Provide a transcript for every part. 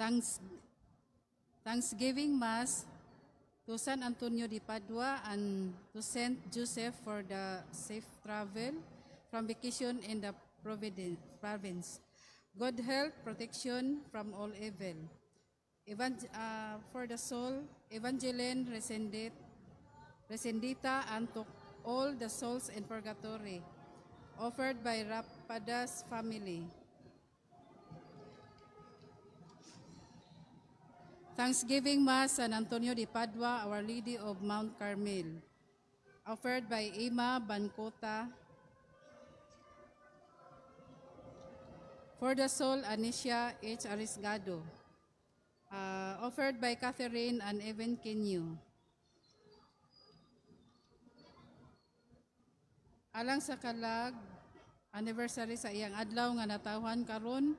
Thanks, Thanksgiving Mass to San Antonio de Padua and to Saint Joseph for the safe travel from vacation in the province. Good health, protection from all evil. For the soul, Evangeline Resendita, and to all the souls in purgatory, offered by Rapadas family. Thanksgiving Mass, San Antonio de Padua, Our Lady of Mount Carmel, offered by Emma Bancota. For the soul, Anicia H. Arisgado, offered by Catherine and Evan Kenyu. Alang sa kalag, anniversary sa iyang adlaw nga natawhan karon,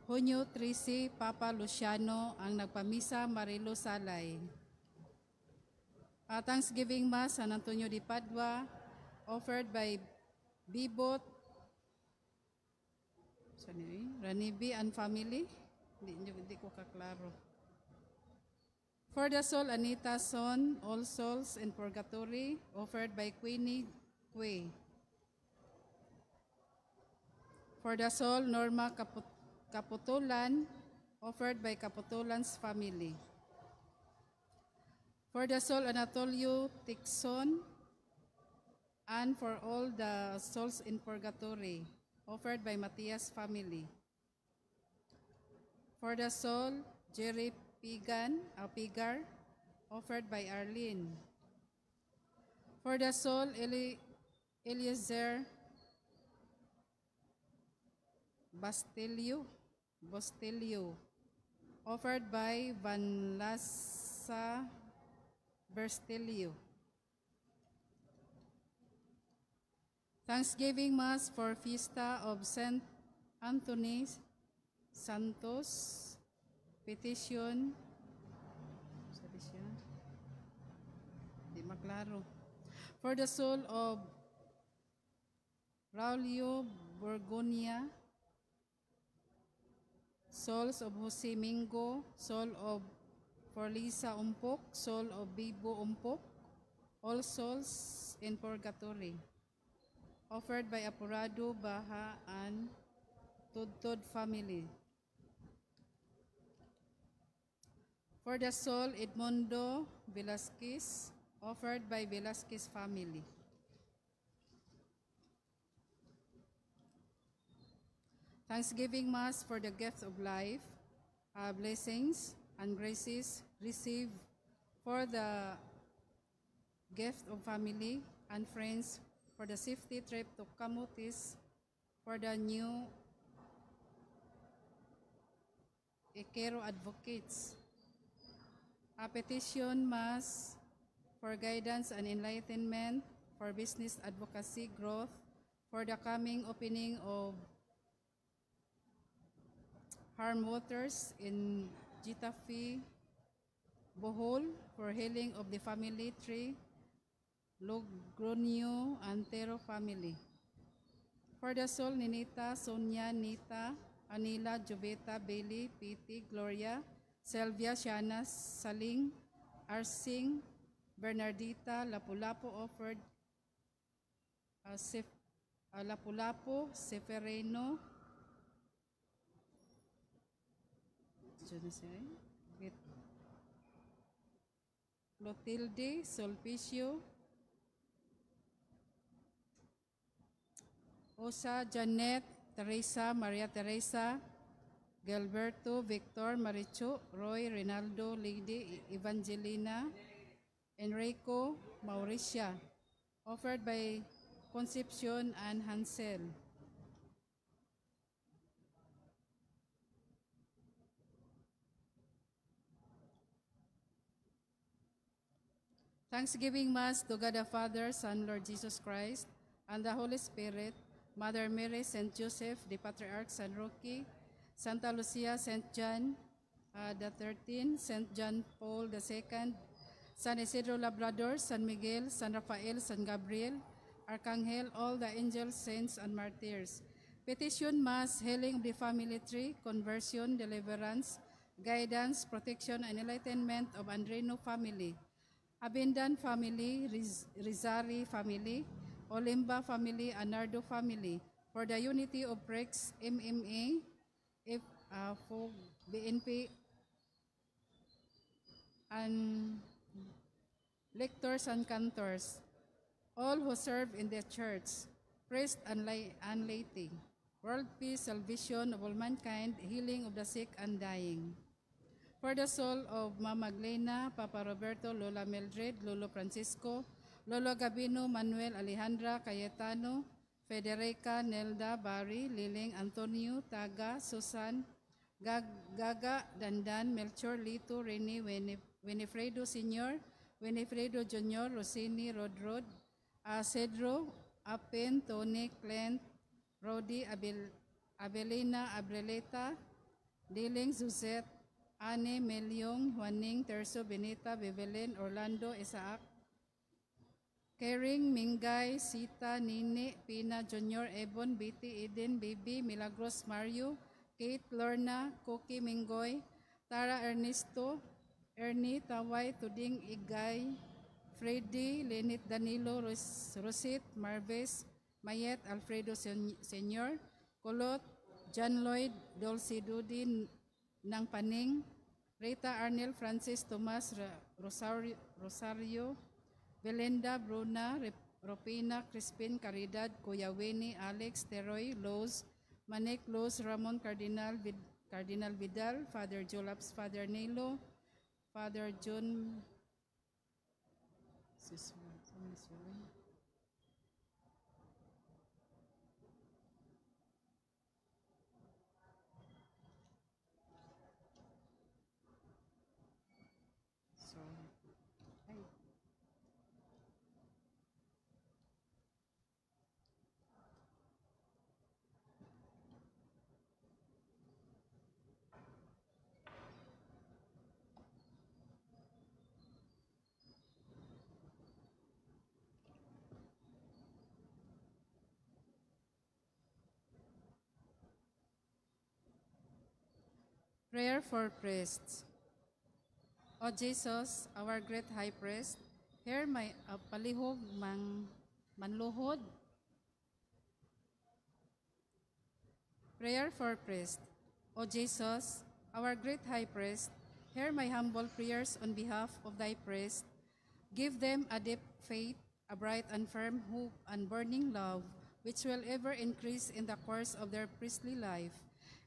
Hunyo 13, Papa Luciano ang nagpamisa Marilo Salay. Thanksgiving Mass, San Antonio de Padua, offered by Bibot Ranibi and family. Hindi ko kaklaro. For the soul, Anita Son, all souls in purgatory, offered by Queenie Quay. For the soul, Norma Kaputulan, offered by Kaputulan's family. For the soul, Anatolio Tixon, and for all the souls in purgatory, offered by Matias family. For the soul, Jerry Pigar, offered by Arlene. For the soul, Eliezer Bastelio, offered by Vanlasa Berstelio. Thanksgiving Mass for Fiesta of Saint Anthony Santos, petition, di maklaro. For the soul of Raulio Borgonia, souls of Jose Mingo, soul of Forlisa Umpok, soul of Bibo Umpok, all souls in purgatory, offered by Apurado Baha and Tudtod family. For the soul, Edmundo Velasquez, offered by Velasquez family. Thanksgiving Mass for the gift of life, blessings and graces received for the gift of family and friends, for the safety trip to Camotes, for the new Equero advocates. A petition Mass for guidance and enlightenment, for business advocacy growth, for the coming opening of Harm Waters in Gitafe, Bohol, for healing of the family tree, Logronio Antero family. For the soul, Ninita, Sonia, Nita, Anila, Joveta, Bailey, Piti, Gloria, Selvia, Shana, Saling, Arsing, Bernardita, Lapu-Lapu offered, Lapu-Lapu, Sefereno, Clotilde, Solpicio, Osa, Janet, Teresa, Maria Teresa, Gilberto, Victor, Marichu, Roy, Rinaldo, Lady, Evangelina, Enrico, Mauricia, offered by Concepcion and Hansel. Thanksgiving Mass to God the Father, Son, Lord Jesus Christ, and the Holy Spirit, Mother Mary, Saint Joseph, the Patriarch, San Roque, Santa Lucia, Saint John the 13th, Saint John Paul II, San Isidro Labrador, San Miguel, San Rafael, San Gabriel, Archangel, all the angels, saints, and martyrs. Petition Mass, healing of the family tree, conversion, deliverance, guidance, protection, and enlightenment of Andreno family, Abindan family, Rizari family, Olimba family, Anardo family, for the unity of PREX, MMA, for BNP, and lectors and cantors, all who serve in the church, priest and laity, world peace, salvation of all mankind, healing of the sick and dying. For the soul of Mama Glena, Papa Roberto, Lola Mildred, Lolo Francisco, Lolo Gabino, Manuel, Alejandra, Cayetano, Federica, Nelda, Barry, Liling, Antonio, Taga, Susan, Gaga, Dandan, Melchor, Lito, Rene, Winifredo Sr., Winifredo Jr., Rosini, Rodrod, Cedro, Apen, Tony, Clint, Rodi, Abelina, Abreleta, Liling, Suzette, Anne, Melyong, Juaning, Terso, Benita, Bebelen, Orlando, Isaac, Kering, Mingay, Sita, Nini, Pina, Junior, Ebon, Betty, Eden, Baby, Milagros, Mario, Kate, Lorna, Cookie, Mingoy, Tara, Ernesto, Ernie, Taway, Tuding, Igay, Freddy, Lenit, Danilo, Rosit, Marves, Mayet, Alfredo Senior, Colot, John Lloyd, Dulce Dudin, Nang Paning, Rita Arnel, Francis Tomas, Rosario, Belinda, Bruna, Ropina, Crispin, Caridad, Kuya Winnie, Alex, Teroy, Loz, Manek, Loz, Ramon, Cardinal Vidal, Father Jolaps, Father Nilo, Father John, Prayer for priests. O Jesus, our great high priest, hear my palihog manluhod. Prayer for priests. O Jesus, our great high priest, hear my humble prayers on behalf of thy priest. Give them a deep faith, a bright and firm hope, and burning love, which will ever increase in the course of their priestly life.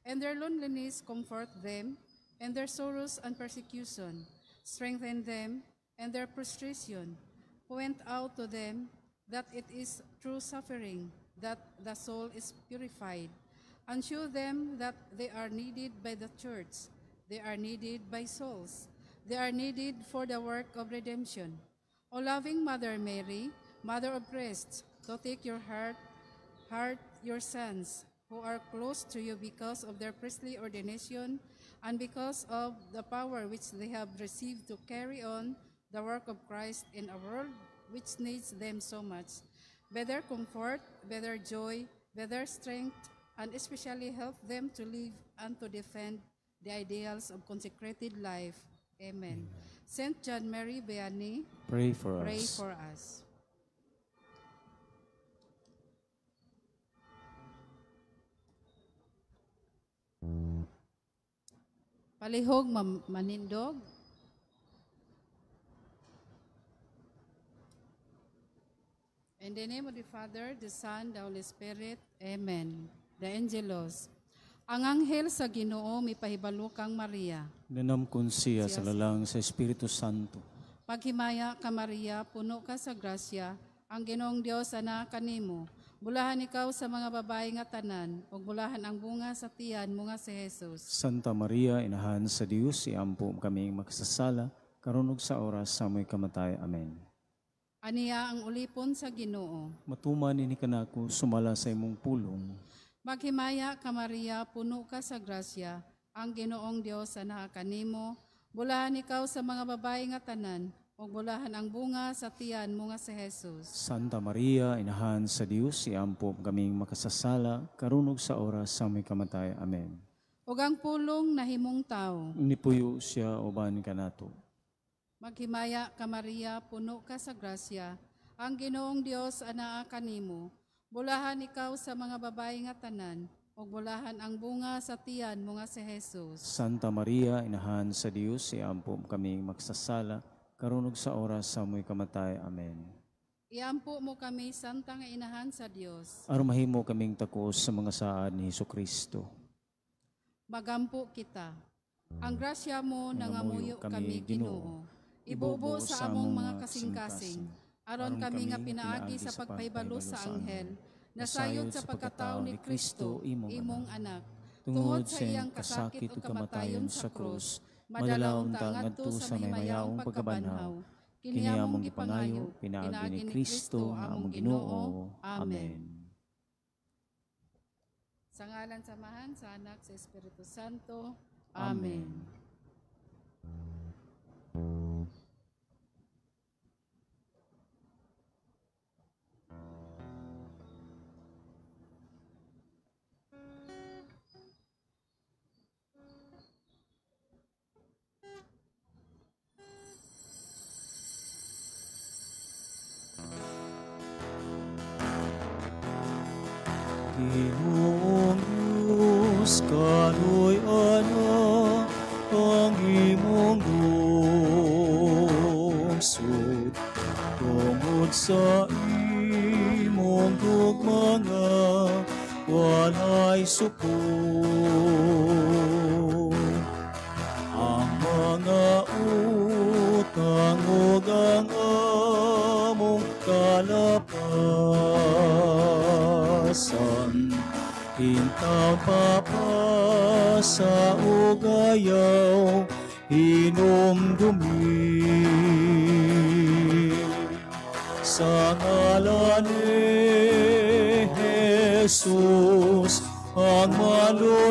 And their loneliness comfort them, and their sorrows and persecution strengthen them, and their prostration point out to them that it is through suffering that the soul is purified, and show them that they are needed by the church, they are needed by souls, they are needed for the work of redemption. O loving Mother Mary, Mother of priests, to take your heart your sons, who are close to you because of their priestly ordination and because of the power which they have received to carry on the work of Christ in a world which needs them so much. By their comfort, by their joy, by their strength, and especially help them to live and to defend the ideals of consecrated life. Amen. Saint John Mary Vianney, pray for us. Pray for us. Palihog manindog. In the name of the Father, the Son, the Holy Spirit. Amen. The Angelos. Ang anghel sa Ginoo mipahibalo kang Maria. Nanamkon siya sa lalang sa Espiritu Santo. Paghimaya ka Maria, puno ka sa grasya, ang Ginoong Dios ana kanimo. Bulahan ikaw sa mga babae nga tanan, ug bulahan ang bunga sa tiyan mo nga si Jesus. Santa Maria, inahan sa Dios, iampo kami makasasala, karon ug sa oras sa amoy kamatay. Amen. Aniya ang ulipon sa Ginoo. Matuman ini kanako sumala sa imong pulong. Maghimaya ka Maria, puno ka sa grasya, ang Ginoong Dios ana kanimo. Bulahan ikaw sa mga babae nga tanan, ug bulahan ang bunga sa tiyan mo nga si Jesus. Santa Maria, inahan sa Dios, iampo kaming makasasala, karon ug sa oras sa aming kamatay. Amen. ug ang pulong nahimong tawo. Nipuyo siya uban kanato. Maghimaya ka Maria, puno ka sa grasya, ang Ginoong Dios anaa kanimo. Bulahan ikaw sa mga babae nga tanan, ug bulahan ang bunga sa tiyan mo nga si Jesus. Santa Maria, inahan sa Dios, iampo kaming magsasala, karon ug sa oras sa amoy kamatay. Amen. Iampo mo kami, Santa nga inahan sa Dios. Aron mahimo kaming takos sa mga saad ni Hesukristo. Magampo kita. Ang grasya mo nangamuyo kami, Ginoo. Ibubo sa among mga kasing-kasing, aron kami nga pinaagi sa pagpahibalo sa anghel, nasayod sa pagkatao ni Kristo, imong anak. Tungod sa iyang kasakit o kamatayon sa krus, madalawon ta ngadto sa maymayaong pagkabanhaw. Kini among gipangayo, pinaagi ni Kristo among Ginoo. Amen. Sa ngalan samahan sa Anak sa Espiritu Santo. Amen. Ginoong Diyos, kanoy ana ang imong lungsod. Tungod sa imong gugma nga walay suko. Ang mga utang ug ang among kalapasan, hintaw papasa o gayaw, hinumdumi. Sa ngalan ni Jesus, ang maluluwas,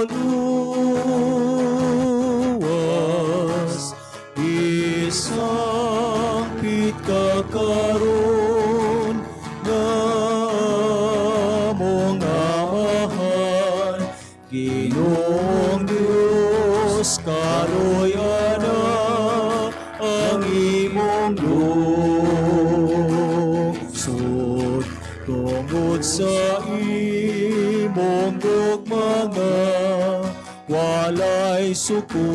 isangpit ka karon na among amahan. Ginoong Diyos, karoy ana ang imong lungsod. Tungod sa imong gugma nga walay suko.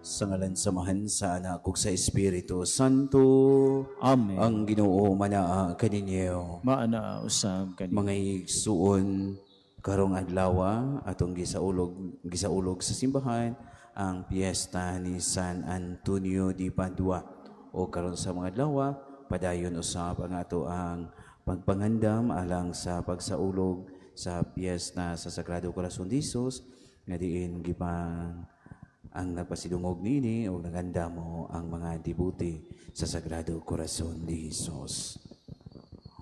Sa ngalan samahan sa Anak ug sa Espiritu Santo. Amen. Ang Ginoo manaa kaninyo. Maana usab kanimo. Mga igsuon karong adlaw atong gisaulog sa simbahan ang piyesta ni San Antonio de Padua. O karon sa mga adlaw padayon usab ang ato ang pagpangandam alang sa pagsaulog sa piyesta sa Sagrado Corazon de Jesus nga diin gipang ang napasidungog nini o naganda mo ang mga dibuti sa Sagrado Corazon de Jesus.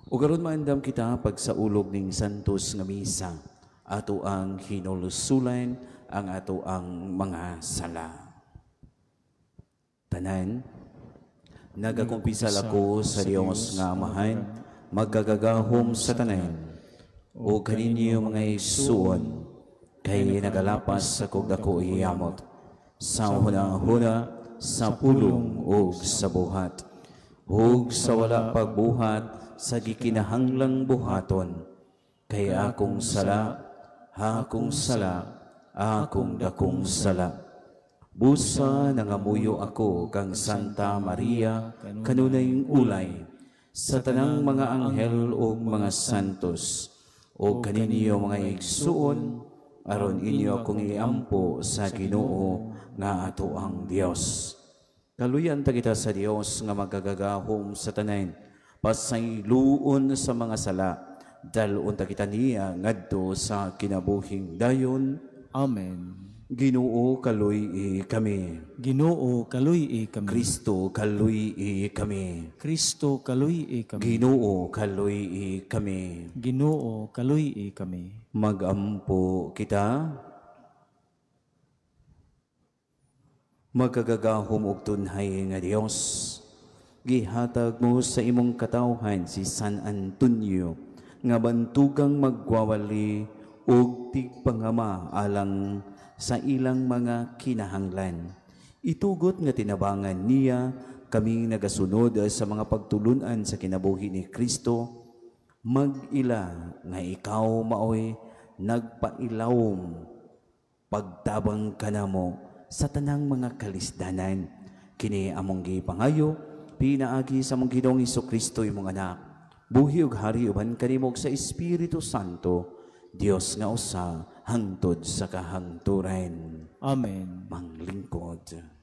O karon maandam kita pagsaulog ning Santos nga Misa, ato ang hinulusulan ang ato ang mga sala. Tanan, nagakumpisal ako sa Dios nga Amahan, magagagahom sa tanan, o kaninyo mga igsuon, kay nagalapas sa kog dako iyamot, sa hunang-huna, sa pulong o sa buhat, ug sa wala pagbuhat, sa gikinahanglang buhaton, kay akong sala, akong dakong sala. Busa nangamuyo ako kang Santa Maria, kanunay ulay, sa tanang mga anghel o mga santos, o kaninyo mga igsuon, aron inyo akong iampo sa Ginoo nga ato ang Dios. Kaluyan ta kita sa Dios nga magagagahom sa tanan, pasayloon sa mga sala, dalon ta kita niya ngadto sa kinabuhing dayon. Amen. Ginoo kaluy kami. Ginoo kaluy kami. Kristo kaluy kami. Kristo kaluy kami. Ginoo kaluy kami. Ginoo kaluy kami. Magampo kita. Magagagahom og tunhay nga Dios, gihatag mo sa imong katawhan si San Antonio nga bantugang magwawali ug tigpangama alang sa ilang mga kinahanglan. Itugot nga tinabangan niya kaming nagasunod sa mga pagtulunan sa kinabuhi ni Kristo, mag-ila nga ikaw maoy nagpailawom pagtabang kanamo sa tanang mga kalisdanan. Kini among gipangayo pinaagi sa among Ginoong Hesukristo imong anak, buhi ug hari uban kanimo sa Espiritu Santo, Dios nga usa hangtod sa kahangturan. Amen. Manglingkod.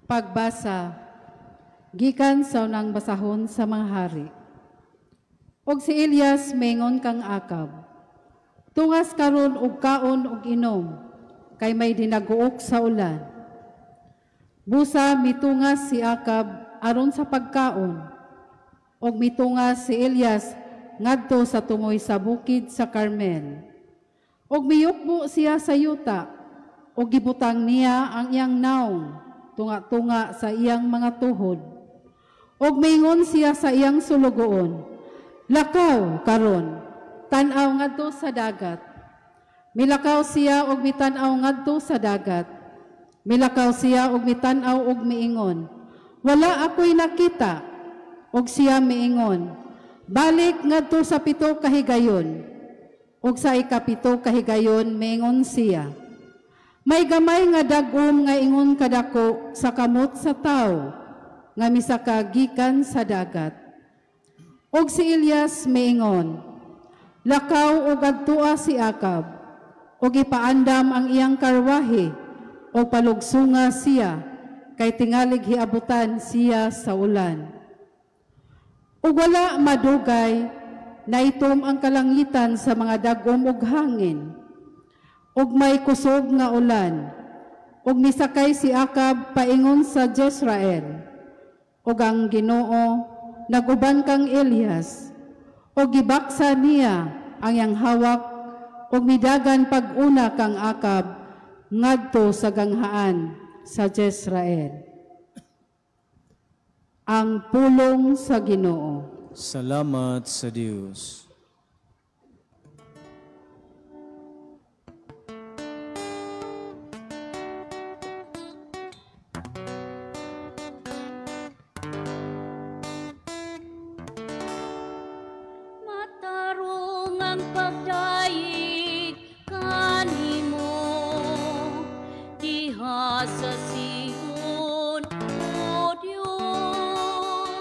Pagbasa, gikan sa unang basahon sa mga hari. Og si Elias mengon kang Akab, tungas karon og kaon og inom, kay may dinaguok sa ulan. Busa mitungas si Akab aron sa pagkaon, og mitungas si Elias ngadto sa tumoy sa bukid sa Carmel. Og miyukbo siya sa yuta, og gibutang niya ang iyang naong, tunga-tunga sa iyang mga tuhod. Og mingon siya sa iyang sulugoon, lakaw karon, tan-aw ngadto sa dagat. Milakaw siya og mitan-aw ngadto sa dagat. Milakaw siya og mitan-aw og miingon, wala ako'y nakita. Og siya miingon, balik ngadto sa 7 kahigayon. Og sa ika-7 kahigayon miingon siya, may gamay nga dagom nga ingon kadako sa kamot sa tao, nga misaka gikan sa dagat. Og si Elias miingon, lakaw og adtua si Akab, og ipaandam ang iyang karwahe, o palugsunga siya, kay tingalig hiabutan siya sa ulan. Ug wala madugay, na itom ang kalangitan sa mga dagom ug hangin, ug may kusog nga ulan, ug misakay si Akab paingon sa Jezreel, ug ang Ginoo naguban kang Elias, ug gibaksa niya ang iyang hawak, ug midagan pag-una kang Akab ngadto sa ganghaan sa Jezreel. Ang pulong sa Ginoo. Salamat sa Diyos. Matarong ang pagdaig kanimo diha sa Sion, O Diyos.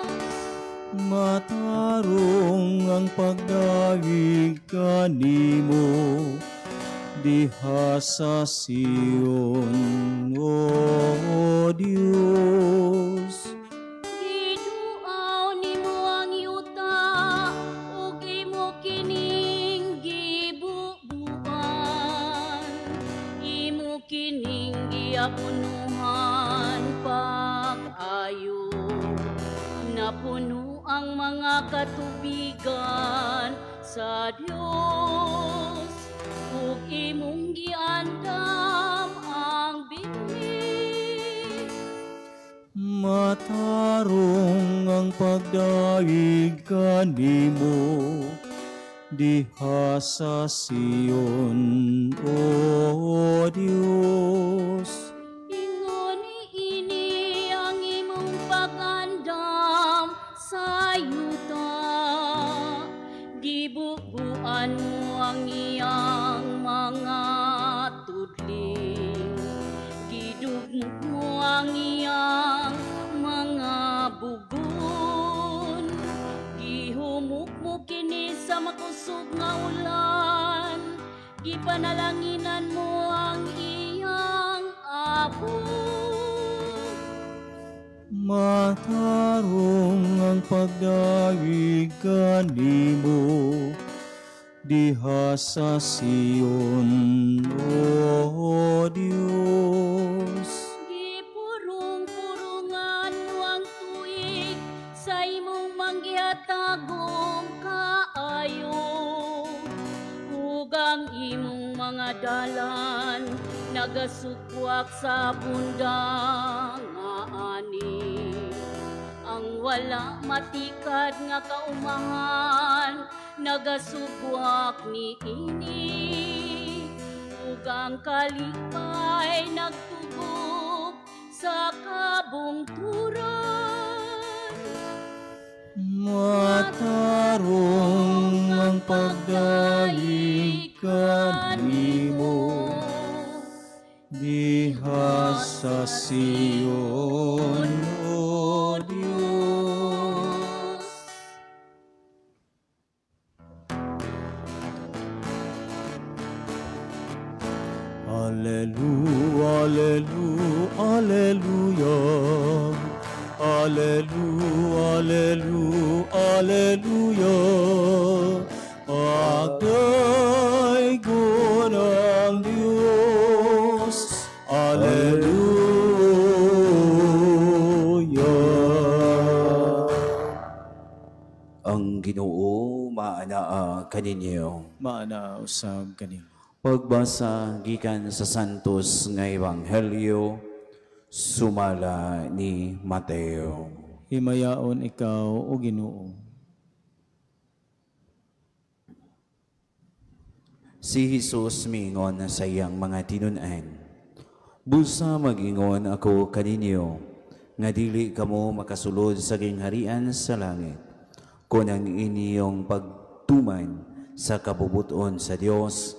Matarong ang pagdaig kanimo diha sa Sion, O Diyos. Giduaw nimo ang yuta ug imo kining gibubuan, imo kining giapunuhan pag-ayo, napuno ang mga katubigan sa Dios, ug imong giandam ang bingit. Matarong ang pagdaig kanimo diha sa Sion, O Diyos. Ingoni ini ang imong pag-andam sa yuta, gibubuan mo ang iyang mga tudling, gidugmok mo ang iyang mga bugon, gihumok mo kini sa makusog nga ulan, gipanalanginan mo ang iyang abot. Matarong ang pagdayeg kanimo diha sa Sion, O Dios. Gipurong-purongan mo ang tuig sa imong manggihatagong kaayo. Hugang imong mga dalan nagasugwak sa bundang nga ani. Ang wala matikad nga kaumahan nagasugwak ni ini. Hugang kalipay nagtugog sa kabungturan. Matarong ang pagdayeg kanimo diha sa Sion, O Dios. Alleluia, alleluia, alleluia, alleluia, alleluia. Agdaygon ang Diyos, alleluia. Ang Ginoo maanaa kaninyo. Maana usab kanimo. Pagbasa gikan sa Santos nga Ebanghelyo sumala ni Mateo. Himayaon ikaw, O Ginoo. Si Jesus miingon sa iyang mga tinunan, busa magingon ako kaninyo, nga dili kamo makasulod sa gingharian sa langit, kung ang inyong pagtuman sa kabubuton sa Dios,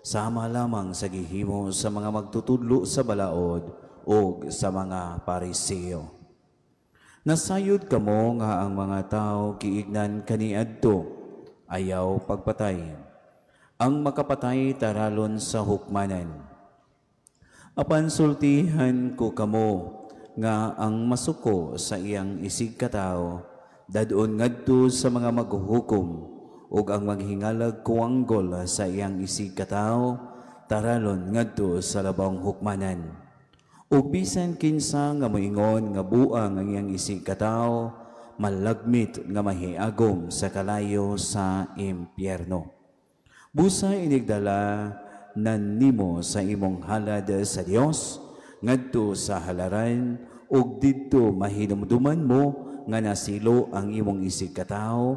sama lamang sa gihimo sa mga magtutudlo sa balaod o sa mga Pariseo. Nasayod kamo nga ang mga tao kiignan kaniadto, ayaw pagpatay. Ang makapatay taralon sa hukmanan. Apan sultihan ko kamo nga ang masuko sa iyang isig katao, dadon ngadto sa mga maghuhukom, ug ang maghingalag kuwanggol sa iyang isig katao, taralon ngadto sa labang hukmanan. Ug bisan kinsa nga moingon nga buang ang iyang isig katao, malagmit nga mahiagom sa kalayo sa impyerno. Busa inigdala nan nimo sa imong halad sa Dios, ngadto sa halaran, ug didto mahinumduman mo nga nasilo ang imong isig katao,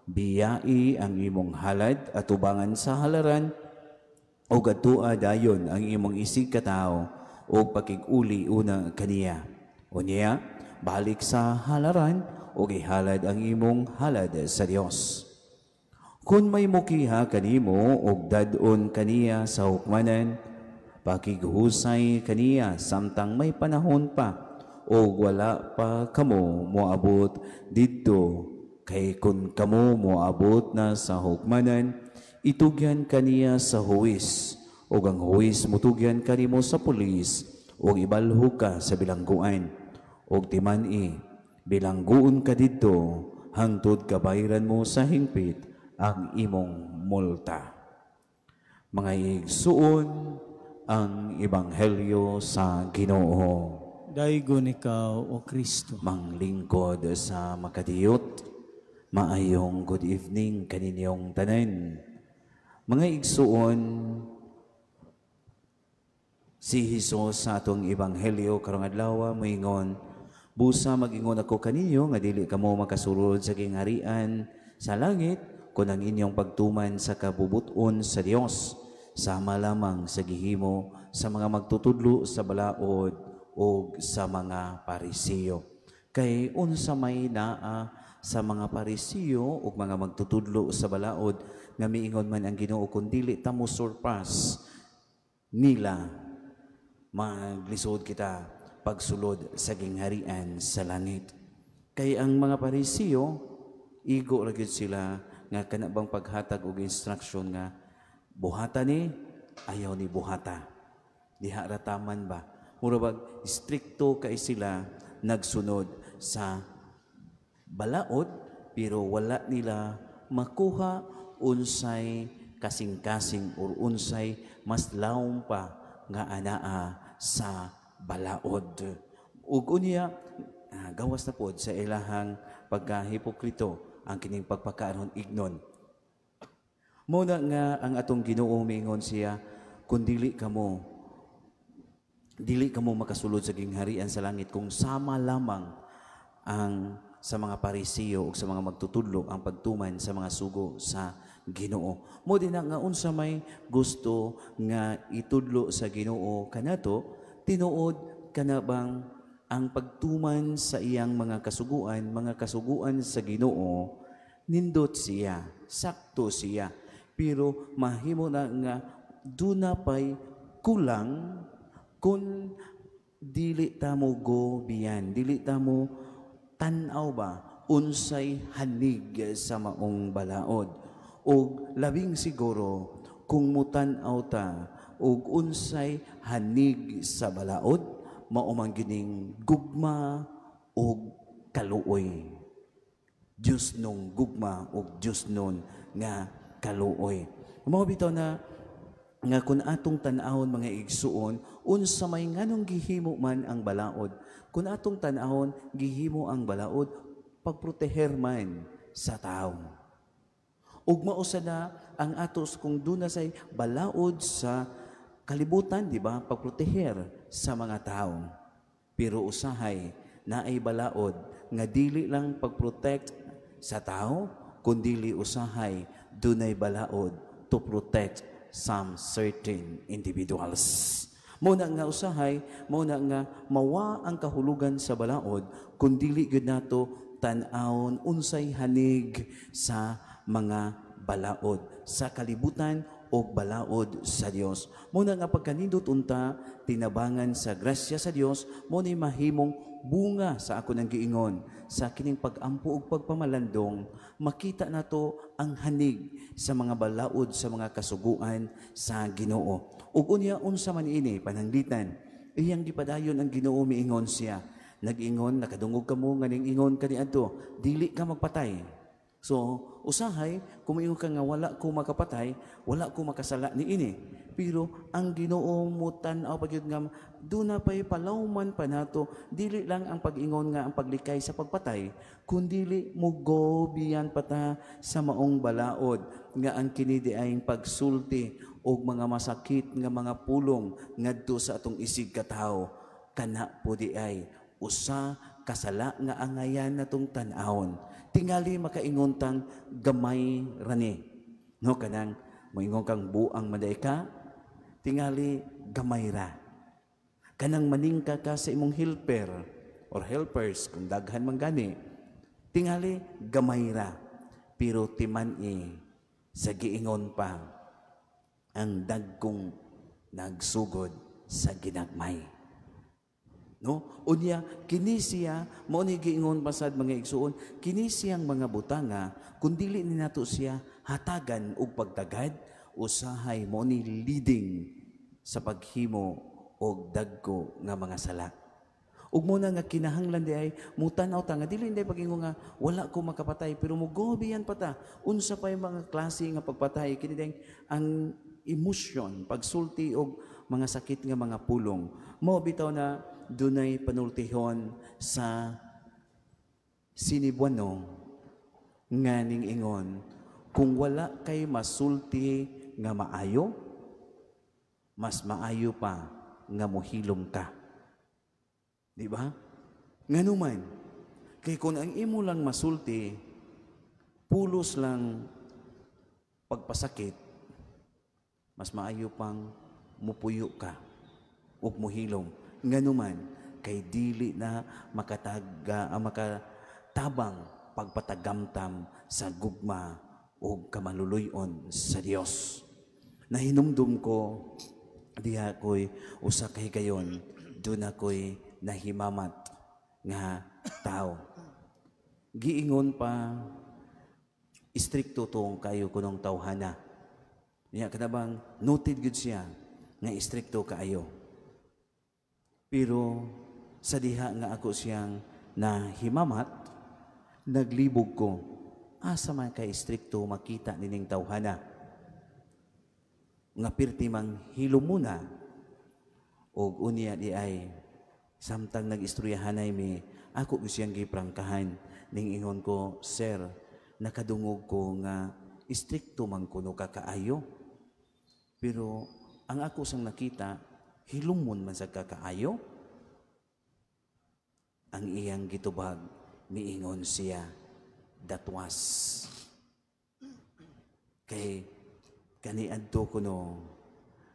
biyai ang imong halad atubangan sa halaran, ug adtua dayon ang imong isig katao, ug pakig-uli una kaniya. Unya, balik sa halaran, ug ihalad ang imong halad sa Dios. Kung may mukiha kanimo og dadon kaniya sa hukmanan, pakiguhusay kaniya samtang may panahon pa o wala pa kamo moabot didto, kay kun kamo moabot na sa hukmanan, itugyan kaniya sa huwis, o ang huwis mutugyan kanimo sa pulis, o ibalhog ka sa bilangguan, o timani, bilangguon ka didto, hangtod kabayran mo sa hingpit ang imong multa. Mga igsuon, ang Ebanghelyo sa Ginoo. Daygon ikaw, O Kristo. Manglingkod sa makadiyot, maayong good evening kaninyong tanan. Mga igsuon, si Jesus sa atong Ebanghelyo karong adlaw moingon, busa magingon ako kaninyo nga dili kamo makasulod sa gingharian sa langit, kung ang inyong pagtuman sa kabubuton sa Dios, sama lamang sa gihimo sa mga magtutudlo sa balaod o sa mga Pariseo. Kay unsa may naa sa mga Pariseo o mga magtutudlo sa balaod nga miingon man ang Ginoo, kung dili ta mo surpass nila, maglisod kita pagsulod sa gingharian sa langit. Kay ang mga Pariseo, igo ra gyud sila nga kanabang paghatag og instruction nga buhata ni, ayaw ni buhata. Diha rataman ba? Mura bag strikto kay sila nagsunod sa balaod pero wala nila makuha unsay kasing-kasing or unsay mas lawom pa nga anaa sa balaod. Ug unya gawas na pod sa ilahang pagkahipokrito ang kining pagpakaaron ignon. Muna nga ang atong Ginoo miingon siya, kung dili kamo makasulod sa gingharian sa langit kung sama lamang ang sa mga Parisiyo o sa mga magtutudlo ang pagtuman sa mga sugo sa Ginoo. Mo din nga unsa may gusto nga itudlo sa Ginoo kanato, tinuod kana bang ang pagtuman sa iyang mga kasuguan sa Ginoo, nindot siya, sakto siya, pero mahimo na nga duna pay kulang kung dili ta mo go biyan, dili ta mo tan-aw ba unsay hanig sa maong balaod. O labing siguro kung mutan-aw ta og unsay hanig sa balaod, maumang gining gugma o kaluoy. Diyos nung gugma o Diyos nun nga kaluoy. Mga bitaw na nga kung atong tan-ahon mga igsuon, unsa may nganong gihimo man ang balaod. Kung atong tan-ahon, gihimo ang balaod, pagproteher man sa tao. Ug mausa na ang atos kung duna say balaod sa kalibutan, di ba? Pagproteher sa mga tao. Pero usahay na ay balaod nga dili lang pagprotect sa tao, kundi usahay dunay balaod to protect some certain individuals. Muna nga usahay, muna nga mawa ang kahulugan sa balaod, kundi gud nato tan-awon unsay hanig sa mga balaod sa kalibutan o balaod sa Dios. Muna nga pagkanindot unta tinabangan sa grasya sa Dios, mo ni mahimong bunga sa ako ng giingon sa kining pag-ampo ug pagpamalandong, makita nato ang hanig sa mga balaod sa mga kasuguan sa Ginoo. Ug unya unsa man ini pananglitan, iyang gipadayon ang Ginoo miingon siya. Nag-ingon, nakadungog kamo nga ning ingon kaniadto, dili ka magpatay. So, usahay, kung ka nga wala ko makapatay, wala ko makasala ni ini. Pero ang Ginoo mo tan-aw pagyud nga duna pay palawman pa nato, dili lang ang pag-ingon nga ang paglikay sa pagpatay, kundi mugo biyan pata sa maong balaod nga ang kinidi ay pagsulti og mga masakit nga mga pulong ngadto sa atong isig katawo, kana po di ay usa kasala nga angayan natong tan-awon. Tingali makaingontang gamay rani. No, kanang moingon kang buang maday ka, tingali gamay ra. Kanang maningka ka sa imong helper or helpers, kung daghan man gani, tingali gamay ra. Pero timan-i sa giingon pa, ang dagkong nagsugod sa ginagmay. No? Unya, kini siya, mo ni giingon pasad mga igsuon, kini siyang mga butanga, kung dili ni nato siya hatagan og pagtagad, usahay mo ni leading sa paghimo og dagko nga mga sala. Ug mo na nga kinahanglan di ay mutanaw ta nga dili inday pagingon nga wala ko makapatay pero mugobiyan pata unsa pa yung mga klase nga pagpatay kini ding ang emosyon, pagsulti og mga sakit nga mga pulong. Mo bitaw na dunay panultihon sa sinibuano nga ning ingon, kung wala kay masulti nga maayo, mas maayo pa nga mohilom ka. Di ba? Nganuman, kay kung ang imo lang masulti, pulos lang pagpasakit, mas maayo pang mupuyo ka ug mohilom. Nganuman, kay dili na makatabang pagpatagamtam sa gugma o kamaluluyon sa Dios. Nahinumdum ko, diha ko'y usa kay gayon, doon ako'y nahimamat nga tao. Giingon pa, istrikto tong kayo kunong tawhana. Niya kanabang noted gud siya nga istrikto kaayo. Pero sa diha nga ako siyang nahimamat, naglibog ko, asa man kay istrikto makita nining tawhana. Nga pirti mang hilumuna, o unya di ay, samtang nag-istoryahanay mi, ako siyang giprangkahan, ning ingon ko, Sir, nakadungog ko nga istrikto man kuno kakaayo. Pero ang ako sang nakita, hilumon man sa kakaayo. Ang iyang gitubag, miingon siya, that was. Kay kaniadto ko no,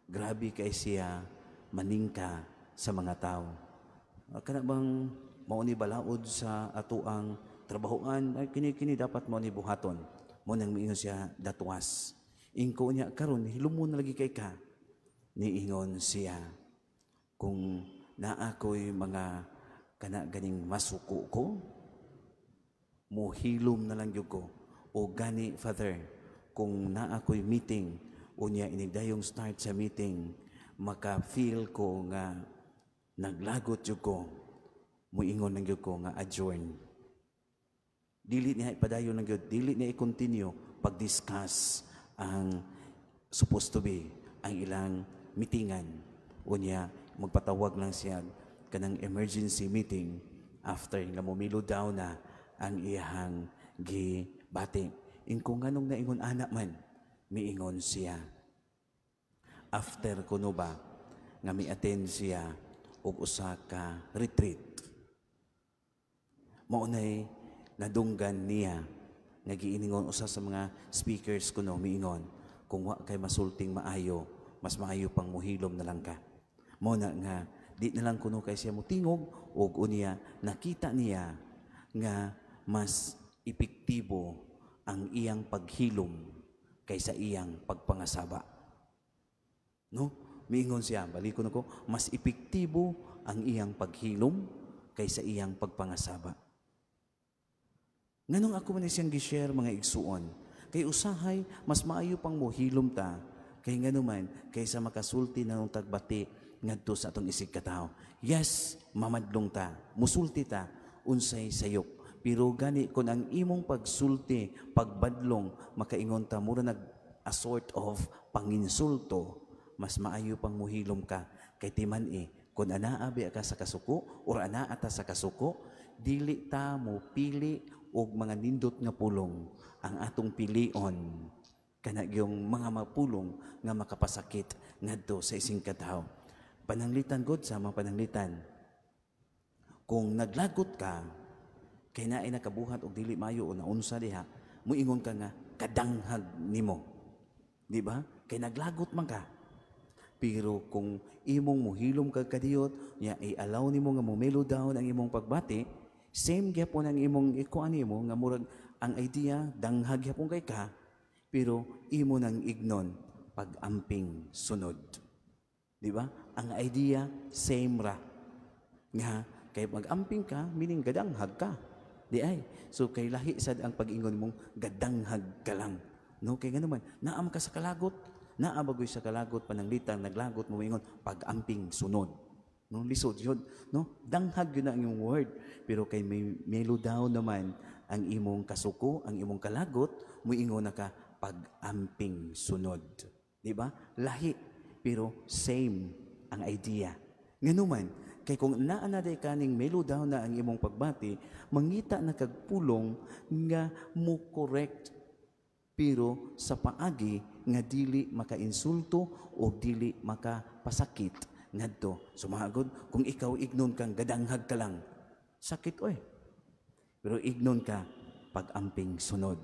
grabe kay siya maningka sa mga tao. Kana bang mao ni balaod sa ato ang trabahoan, ay kini dapat mao ni buhaton. Mo nang miingon siya, that was. Ingko niya karon hilumon na lagi kay ka. Niingon siya, kung naako'y mga kana ganing masuko ko, muhilom na lang yun ko. O gani, Father, kung naako'y meeting, unya inigdayong start sa meeting, maka-feel ko nga naglagot yun ko, muingon lang yun ko nga adjourn. Dili niya ipadayon lang yun, dili niya i-continue pag-discuss ang supposed to be ang ilang meetingan. Unya, magpatawag lang siya kanang emergency meeting after nga mumilo daw na ang iyahang gibati. Kung anong naingon anak man, miingon siya. After kuno ba, nga mi-attend siya og usa ka retreat. Maunay nadunggan niya, nga giiningon usa sa mga speakers kuno, miingon, kung wa kay masulting maayo, mas maayo pang muhilom na lang ka. Muna nga, di na lang kuno kay siya mutingog, o unya, nakita niya nga mas epektibo ang iyang paghilom kaysa iyang pagpangasaba. No? Miingon siya, balik ko na ko, mas epektibo ang iyang paghilom kaysa iyang pagpangasaba. Nganong ako man siyang gi-share mga igsuon, kay usahay, mas maayo pang muhilom ta, kay nganuman, kaysa makasulti na nung tagbati ngadto sa atong isig katao. Yes, mamadlong ta, musulti ta, unsay sayop. Pero gani, kung ang imong pagsulti, pagbadlong, makaingon ta, mura a sort of panginsulto, mas maayo pang muhilom ka. Kay timan kung anaabi ka sa kasuko, or anaata sa kasuko, dili ta mo pili og mga nindot nga pulong ang atong pilion kana yung mga mapulong nga makapasakit ngadto sa ising katao. Pananglitan gud sa mga pananglitan, kung naglagot ka kay naay nakabuhat og dili maayo o naunsa diha, muingon ka nga kadanghag nimo, di ba? Kay naglagot man ka. Pero kung imong muhilom ka kadiyot, nya i-allow nimo nga momelo down ang imong pagbati, same gyapon ang imong ikuan nimo nga murag ang idea danghag gyapon kay ka, pero imo nang ignon pag-amping sunod. Di ba? Ang idea same ra. Nga kay mag-amping ka meaning gadanghag ka. Di ay. So kay lahi sad ang pag-ingon mong gadanghag ka lang. No kay ganuman, naam ka sa kalagot, naabagoy sa kalagot pananglitan naglagot mo ingon pag-amping sunod. No, lisod yun. No? Danghag yun ang iyong word. Pero kay may melo down naman ang imong kasuko, ang imong kalagot, muingon na ka pag-amping sunod. Di ba? Lahi. Pero same ang idea. Nganuman, kay kung naanaday ka ning melo down na ang imong pagbati, mangita na kagpulong nga mo correct. Pero sa paagi nga dili maka-insulto o dili makapasakit ngadto sumagod. Kung ikaw ignon kang gadanghag ka lang, sakit oy. Pero ignon ka pag-amping sunod.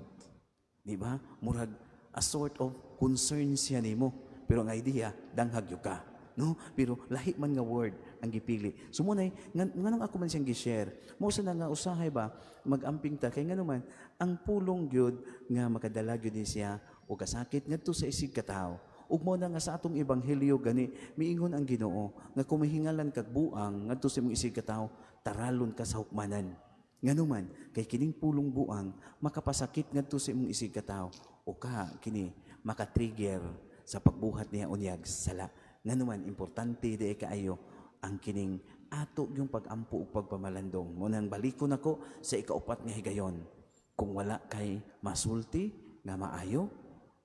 Di ba? Murag a sort of concern siya nimo, pero ang idea danghag yo ka. No? Pero lahi man nga word ang gipili. Sumunay nganong ako man siyang gi-share. Mo sa nga usahay ba mag-amping ta kay ngano man ang pulong gyud nga makadala gyud ni siya o kasakit ngadto sa isig katao. Ug mo na nga sa atong ebanghelyo gani miingon ang Ginoo nga kumihingalan kag buang ngadto sa imong isig katao, taralon ka sa hukmanan. Nganuman kay kining pulong buang makapasakit ngadto sa imong isig katao o ka kini maka-trigger sa pagbuhat niya unyag sala. Nganuman importante di kaayo ang kining ato yung pag-ampo ug pagpamalandong. Munang balikon ako sa ikaupat nga higayon. Kung wala kay masulti nga maayo,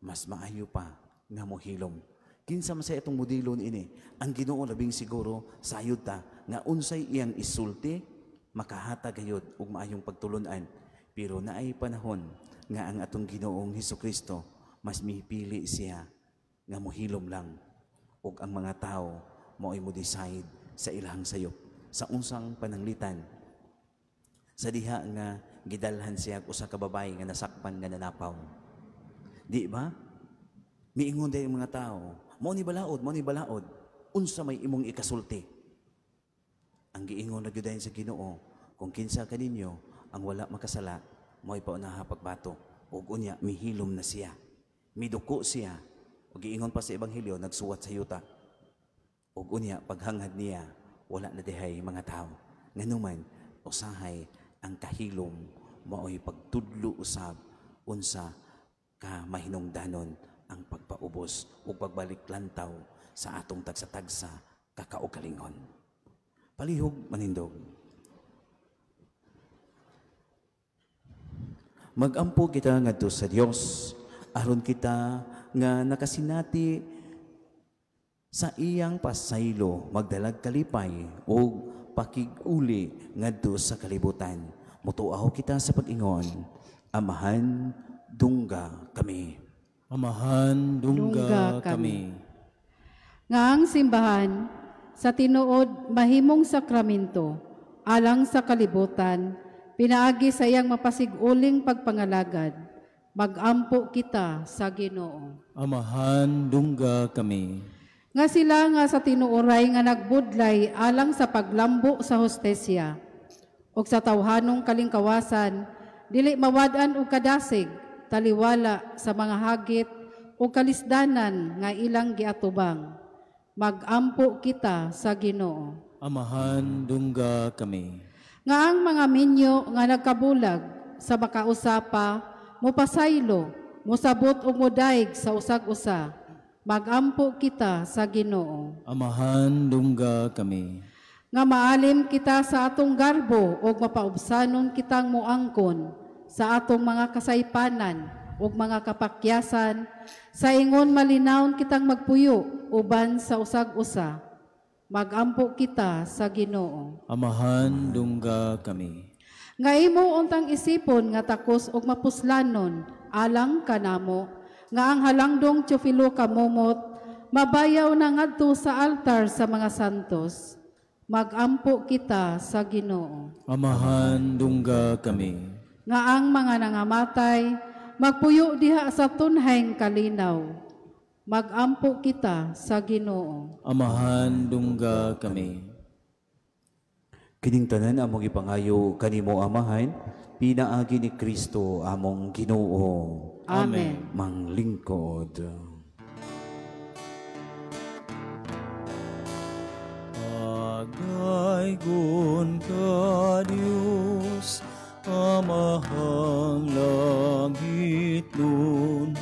mas maayo pa nga mohilom. Kinsa man sa itong modelo ini, ang Ginoo labing siguro sayod ta nga unsay iyang isulti, makahatag gayud ug maayong pagtulunan. Pero naay panahon nga ang atong Ginoong Hesukristo mas mipili siya nga mohilom lang ug ang mga tao mao'y mo decide sa ilahang sayop sa unsang pananglitan. Sa diha nga gidalhan siya usa ka babae nga nasakpan nga nanapaw. Di ba? Miingon day mga tao, mao ni balaod, unsa may imong ikasulti? Ang giingon na gyud sa Ginoo, kung kinsa kaninyo ang wala makasala, mao'y paunaha pagbato. Ug unya mihilom na siya. Miduko siya. Ug giingon pa sa ebanghelyo nagsuwat sa yuta. Ug unya paghangad niya wala na dihay mga tao. Nganuman usahay ang kahilom mao'y pagtudlo usab unsa ka mahinungdanon ang pagpaubos ug pagbalik lantaw sa atong tagsa-tagsa kakaugalingon. Palihog manindog. Magampo kita ngadto sa Dios aron kita nga nakasinati sa iyang pasaylo magdalag kalipay o pakiguli ngadto sa kalibutan. Mutuaw kita sa pag-ingon, Amahan, dungga kami. Amahan, dungga kami. Nga ang simbahan sa tinuod mahimong sakramento alang sa kalibutan pinaagi sa iyang mapasiguling pagpangalagad, magampo kita sa Ginoo. Amahan, dungga kami. Nga sila nga sa tinuoray nga nagbudlay alang sa paglambo sa hostesya, o sa tawhanong kalingkawasan, dili mawad-an og kadasig, taliwala sa mga hagit o kalisdanan nga ilang giatubang. Magampo kita sa Ginoo. Amahan, dungga kami. Nga ang mga minyo nga nagkabulag sa makausapa, mupasaylo, musabot o mudaig sa usag-usa, magampo kita sa Ginoo. Amahan, dungga kami. Nga maalim kita sa atong garbo o mapaubsanon kitang muangkon sa atong mga kasaypanan o mga kapakyasan, sa ingon malinawon kitang magpuyo uban sa usag-usa. Magampo kita sa Ginoo. Amahan, dungga kami. Nga imo untang isipon nga takos og mapuslanon alang kanamo, nga ang halangdong Teofilo kamumot mabayaw na ngadto sa altar sa mga santos. Magampo kita sa Ginoo. Amahan, dungga kami. Nga ang mga nangamatay magpuyo diha sa tunhayng kalinaw. Magampo kita sa Ginoo. Amahan, dungga kami. Kining tanan among ipangayo kanimo amahan, pinaagi ni Kristo among Ginoo. Amen. Manglingkod. Pagaygon ka Diyos, amahang langit nun,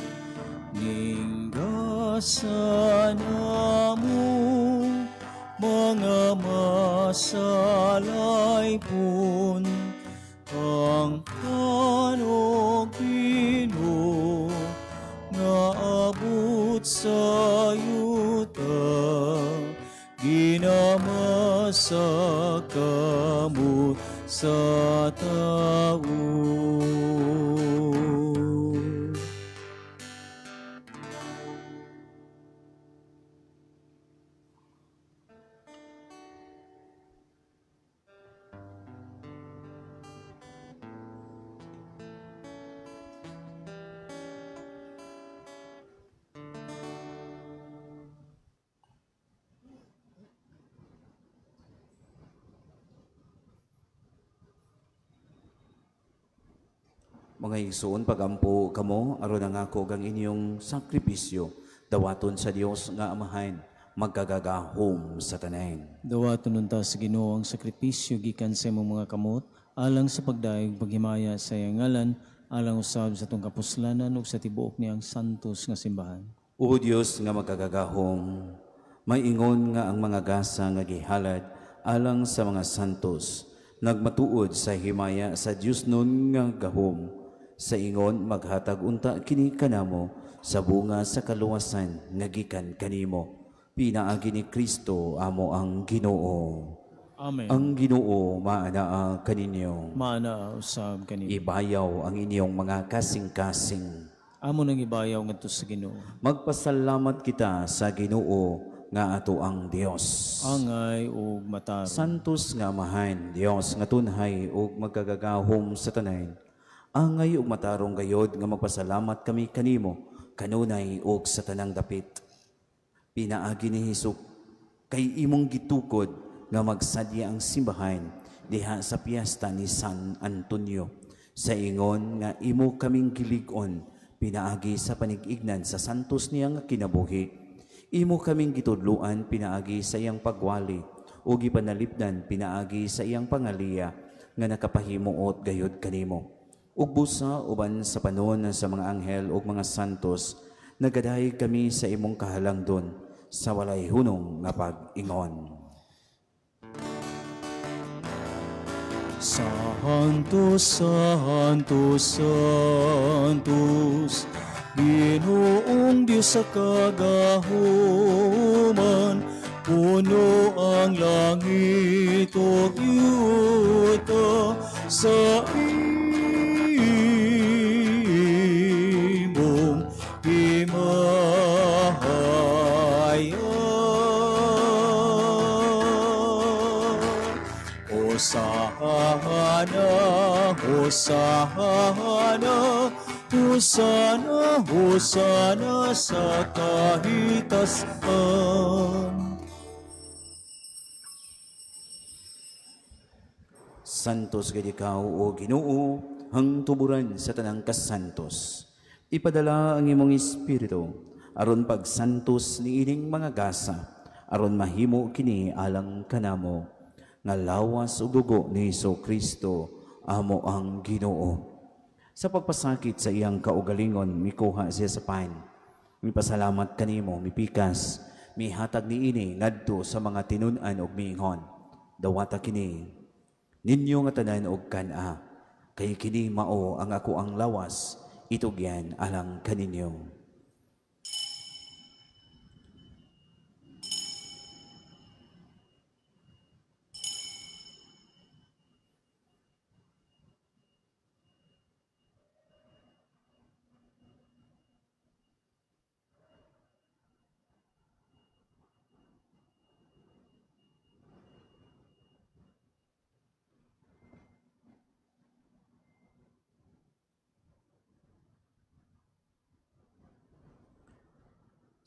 ninggasan mo mga masalay pun, ang panog Ginoo nga abot sa yuta, ginamasa kamot sa tao. Mga igsoon, pagampo kamo, aron ang ako ang inyong sakripisyo, dawaton sa Dios nga amahan, magkagagahom sa tanan. Dawaton nunta sa Ginoo ang sakripisyo gikan sa imong mga kamot, alang sa pagdaig paghimaya sa iyang ngalan, alang usab sa tong kapuslanan ug sa tibuok niyang santos nga simbahan. O Dios nga magkagagahom, may ingon nga ang mga gasa nga gihalad alang sa mga santos, nagmatuod sa himaya sa Dios nun nga gahom, sa ingon maghatag unta kini kanamo sa bunga sa kaluwasan nga gikan kanimo. Pinaagi ni Kristo amo ang Ginoo. Amen. Ang Ginoo maanaa kaninyo. Maana usab kanimo. Ibayaw ang inyong mga kasing-kasing. Amo nang ibayaw ngadto sa Ginoo. Magpasalamat kita sa Ginoo nga ato ang Dios. Angay ug matarong. Santos nga amahan, Dios nga tunhay ug magkagagahom sa tanan. Angay ug matarong gayod nga magpasalamat kami kanimo kanunay ug sa tanang dapit. Pinaagi ni Hesus kay imong gitukod nga magsadya ang simbahan diha sa piyesta ni San Antonio. Sa ingon nga imo kaming gilig-on pinaagi sa panig-ignan sa santos niya nga kinabuhi. Imo kaming gitudluan pinaagi sa iyang pagwali ug gipanalipdan pinaagi sa iyang pangaliya nga nakapahimuot gayod kanimo. Ug busa uban sa panon sa mga anghel ug mga santos nagadahay kami sa imong kahalangdon sa walay hunong nga pag-ingon. Santos, Santos, Santos, Ginoong Diyos sa kagahuman, puno ang langit o yuta sa imong himaya. Hosana, Hosana, Hosana, Hosana sa kahitasan. Santos gid ikaw o Ginoo, hang tuburan sa tanang kasantos. Ipadala ang imong espiritu aron pagsantos ni ining mga gasa, aron mahimo kini alang kanamo. Nga lawas ug dugo ni Kristo amo ang Ginoo. Sa pagpasakit sa iyang kaugalingon mikuha siya sa pain. Mipasalamat kanimo, mipikas, mihatag niini ngadto sa mga tinun-an ug miingon. Dawata kini ninyo nga tanan og kana, kay kini mao ang ako ang lawas, itugyan alang kaninyo.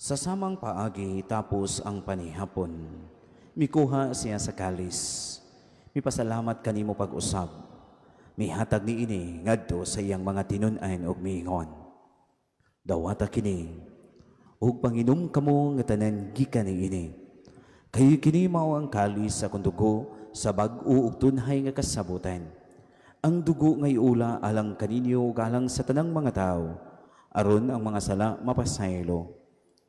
Sa samang paagi tapos ang panihapon, mikuha siya sa kalis. Mipasalamat kanimo pag-usab. Mihatag niini ngadto sa iyang mga tinun-an ug miingon. Dawata kini ug panginom kamo nga tanan gikan niini. Kay kini mao ang kalis sa dugo sa bag-o ug tunhay nga kasabutan. Ang dugo nga iula alang kaninyo galang sa tanang mga tao, aron ang mga sala mapasaylo.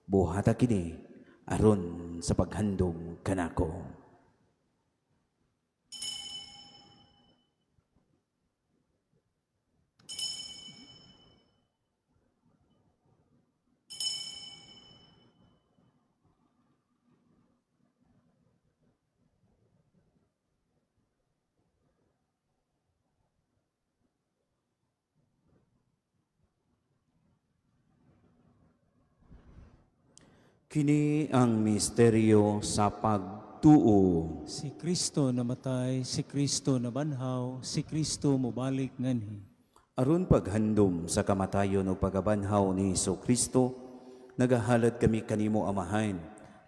Buhata kini aron sa paghandom kanako. Kini ang misteryo sa pagtuo. Si Kristo namatay, si Kristo nabanhaw, si Kristo mobalik nganhi. Aron paghandom sa kamatayon o pagabanhaw ni Kristo, nagahalad kami kanimo amahan,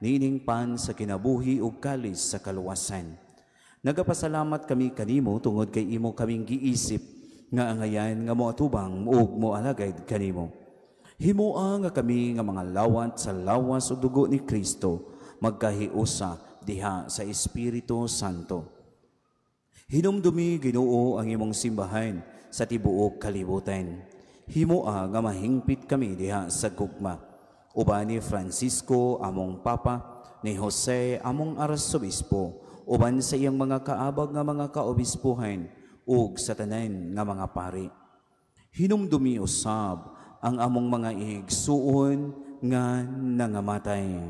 niining pan sa kinabuhi o kalis sa kaluwasan. Nagapasalamat kami kanimo tungod kay imo kaming giisip nga angayan nga moatubang ug moalagad kanimo. Himoa nga kami nga mga lawat sa lawas ug dugo ni Kristo magkahiusa diha sa Espiritu Santo. Hinumdumi Ginoo ang imong simbahan sa tibuok kalibutan. Himoa nga mahingpit kami diha sa gugma. Uban ni Francisco among Papa, ni Jose among Arsobispo, uban sa iyang mga kaabag nga mga kaobispuhan, ug sa tanan nga mga pari. Hinumdumi usab ang among mga igsuon nga nangamatay.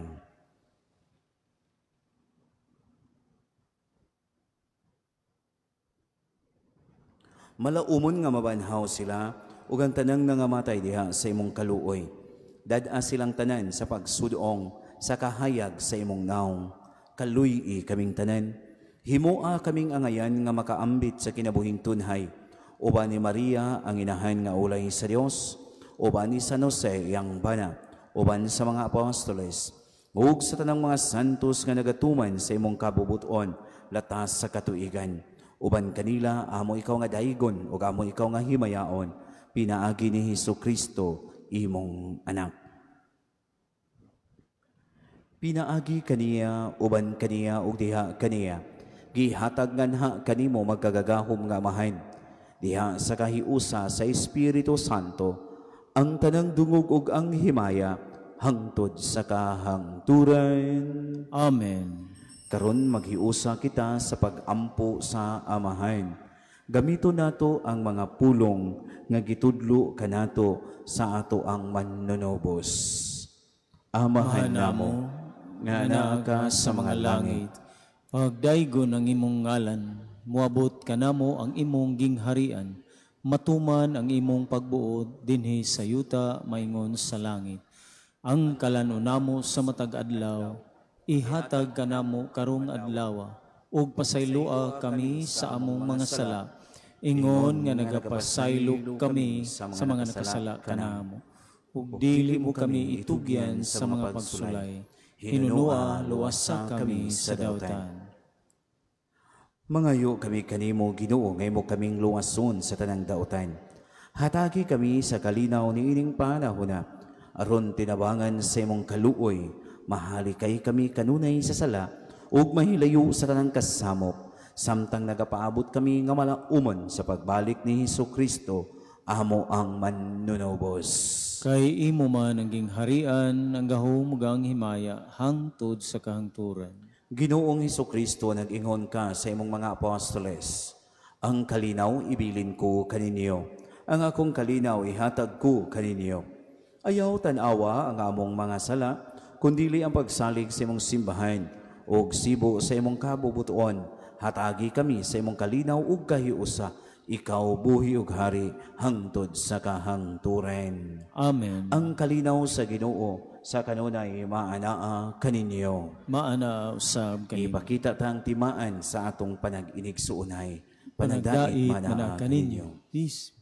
Malaumon nga mabanhaw sila ug ang tanang nangamatay diha sa imong kaluoy. Dad-a silang tanan sa pagsudong sa kahayag sa imong naong. Kaluy kaming tanan. Himoa kaming angayan nga makaambit sa kinabuhing tunhay. Uban ni Maria ang inahan nga ulay sa Dios, uban ni San Jose yang bana, uban sa mga apostoles, ug sa tanang mga santos nga nagatuman sa imong kabubuton latas sa katuigan. Uban kanila, amo ikaw nga daigon, o amo ikaw nga himayaon, pinaagi ni Hesukristo, imong anak. Pinaagi kaniya, uban kaniya, ug diha kaniya, gihatag nganha kanimo magkagagahom nga amahan, diha sa kahiusa sa Espiritu Santo, ang tanang dungog ug ang himaya, hangtod sa kahangturan. Amen. Karon maghiusa kita sa pag-ampo sa amahan. Gamito nato ang mga pulong nga gitudlo kanato sa ato ang manunobos. Amahan namo nga naa ka sa mga langit. Pagdaygon ang imong ngalan, muabot kanamo ang imong gingharian, matuman ang imong pagbuod dinhi sa yuta maingon sa langit. Ang kalanon namo sa matag adlaw, ihatag kanamo karong adlaw, ug pasaylua kami sa among mga sala, ingon nga nagapasaylo kami sa mga nakasala kanamo. Ug dili mo kami itugyan sa mga pagsulay, hinunua luwasa kami sa dawtan. Mangayo kami kanimo Ginoo, ngay mo kaming luwason sa tanang dautan. Hatagi kami sa kalinaw ni ining panahon, aron tinabangan sa imong kaluoy, mahalikay kami kanunay sa sala, ug mahilayo sa tanang kasamok, samtang nagapaabot kami nga malaumon sa pagbalik ni Hesukristo, amo ang manunobos. Kay imo man ang gingharian, ang gahom ug ang himaya, hangtod sa kahangturan. Ginoong Hesukristo, nag-ingon ka sa imong mga apostoles, ang kalinaw ibilin ko kaninyo, ang akong kalinaw ihatag ko kaninyo. Ayaw tanawa ang among mga sala, kundili ang pagsalig sa imong simbahan, ug sibo sa imong kabubuton, hatagi kami sa imong kalinaw ug kahiusa, ikaw buhi ug hari, hangtod sa kahangturan. Amen. Ang kalinaw sa Ginoo, sa kanunay maanaa kaninyo. Maana usab kaninyo. Ipakita tang timaan sa atong panag-inig suunay, Panagdait panagdait manaa kaninyo. Peace.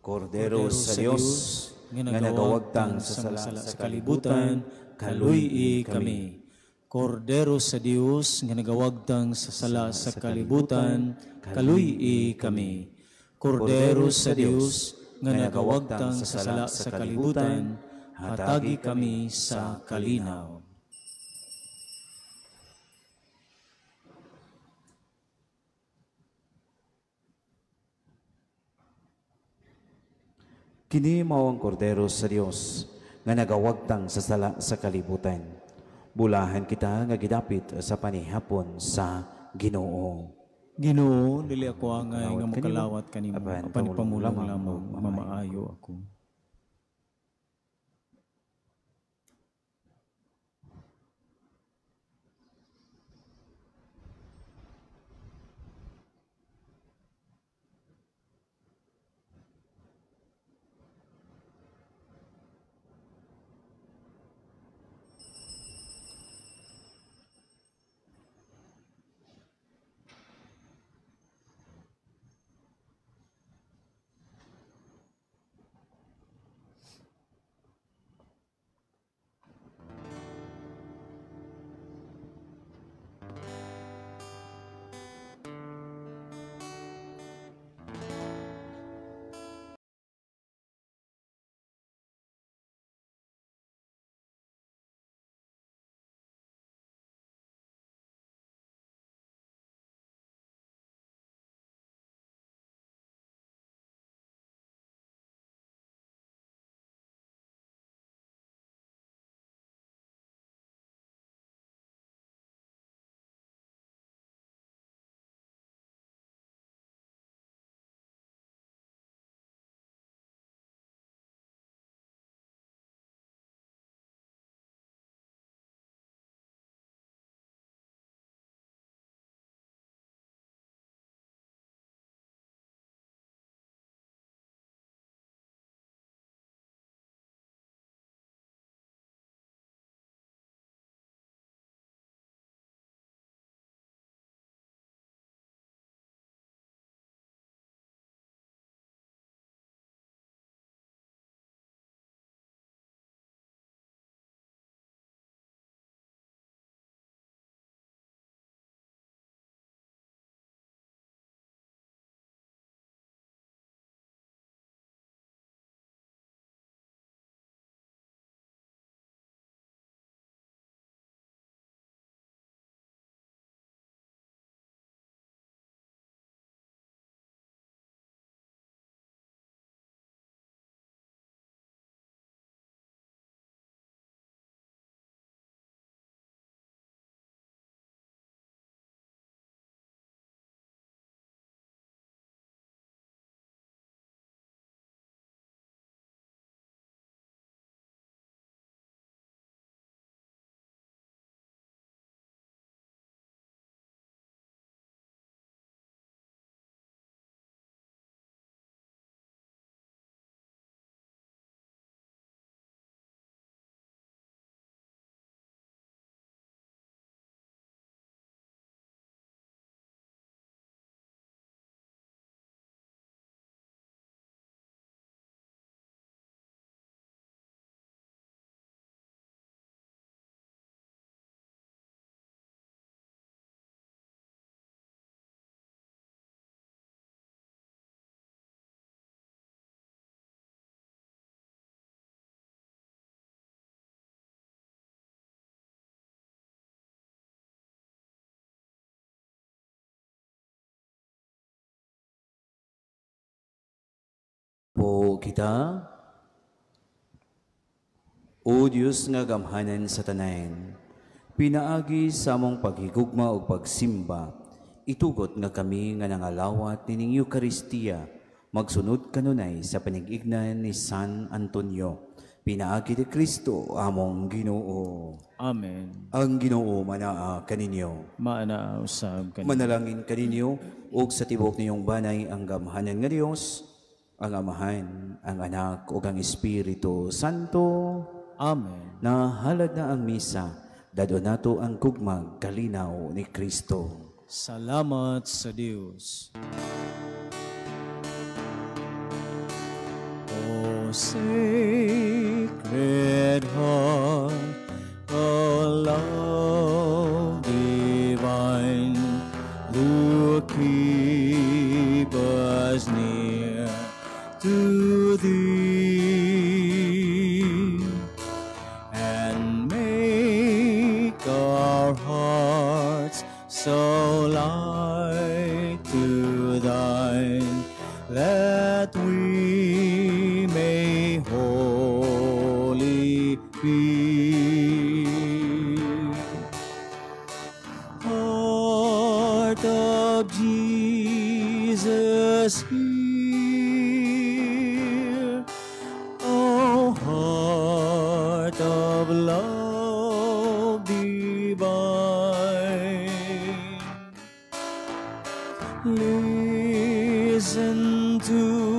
Kordero sa Dios, nga nagawagtang sa sala sa kalibutan, kaluy kami. Kordero sa Dios, nga nagawagtang sa sala sa kalibutan, kaluy kami. Kordero sa Dios, nga nagawagtang sa sala sa kalibutan, hatagi kami sa kalinaw. Kini mao ang kordero sa Dios, nga nagawagtang sa sala sa kalibutan. Bulahan kita nga gidapit sa panihapon sa Ginoo. Ginoo, dili ako angay nga Kalawat makalawat kanimo, apan pamulong lamang mamaayo ako. Sumpo kita. O Diyos nga gamhanan sa tanan, pinaagi sa among paghigugma o pagsimba, itugot nga kami nga nangalawat nining Eucharistia, magsunod kanunay sa panigignan ni San Antonio. Pinaagi ni Kristo among Ginoo. Amen. Ang Ginoo manaa kaninyo. Maana usab kanimo. Manalangin kaninyo ug sa tibok niyong banay ang gamhanan nga Dios, ang Amahan, ang Anak ug ang Espiritu Santo. Amen. Nahalad na ang misa, dado nato ang gugmag kalinaw ni Kristo. Salamat sa Dios. O Sacred Heart, the love divine, who keep us near to Thee, and make our hearts so like to Thine, that we may wholly be. Heart of Jesus, hear. O heart of love divine, listen to